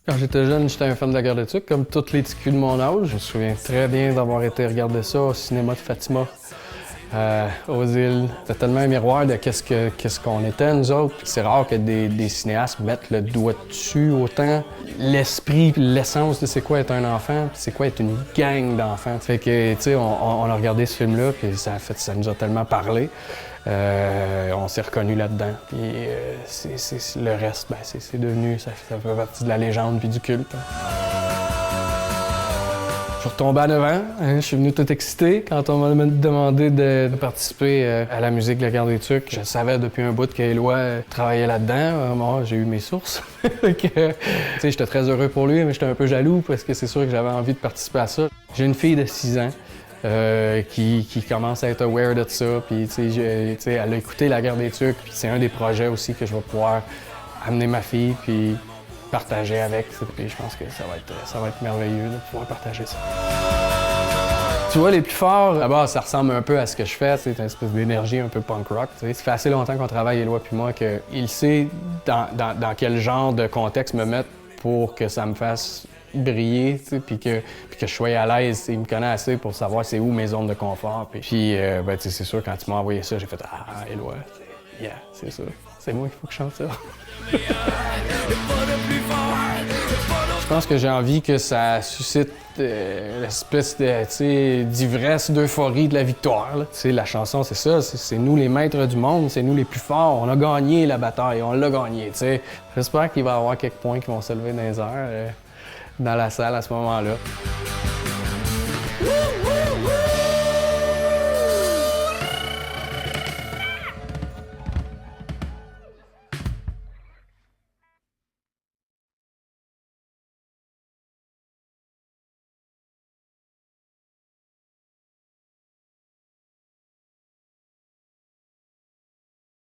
Quand j'étais jeune, j'étais un fan de la Garde des Tucs, comme tous les petits culs de mon âge. Je me souviens très bien d'avoir été regarder ça au cinéma de Fatima, aux îles. C'était tellement un miroir de qu'est-ce qu'on était, nous autres. C'est rare que des cinéastes mettent le doigt dessus autant. L'esprit, l'essence de c'est quoi être un enfant, puis c'est quoi être une gang d'enfants. Fait que, tu sais, on a regardé ce film-là, puis ça nous a tellement parlé. On s'est reconnus là-dedans. Puis le reste, ben, c'est devenu, ça fait partie de la légende puis du culte. Je suis retombé à 9 ans. Je suis venu tout excité quand on m'a demandé de participer à la musique de la Garde des Tucs. Je savais depuis un bout qu'Éloi travaillait là-dedans. Moi, j'ai eu mes sources. J'étais très heureux pour lui, mais j'étais un peu jaloux parce que c'est sûr que j'avais envie de participer à ça. J'ai une fille de 6 ans. Qui commence à être aware de ça, puis elle a écouté La Garde des Tucs, puis c'est un des projets aussi que je vais pouvoir amener ma fille, puis partager avec, puis je pense que ça va être merveilleux de pouvoir partager ça. Tu vois, les plus forts, d'abord, ça ressemble un peu à ce que je fais, c'est une espèce d'énergie un peu punk rock. Ça fait assez longtemps qu'on travaille, Éloi puis moi, qu'il sait dans quel genre de contexte me mettre pour que ça me fasse briller, puis que je sois à l'aise. Il me connaît assez pour savoir c'est où mes zones de confort. Puis ben, c'est sûr, quand tu m'as envoyé ça, j'ai fait « Ah, Éloi, yeah, c'est ça. C'est moi qu'il faut que je chante ça. » Je pense que j'ai envie que ça suscite l'espèce d'ivresse, d'euphorie de la victoire. La chanson, c'est ça, c'est nous les maîtres du monde, c'est nous les plus forts. On a gagné la bataille, on l'a gagné. J'espère qu'il va y avoir quelques points qui vont se lever dans les airs. Dans la salle à ce moment-là.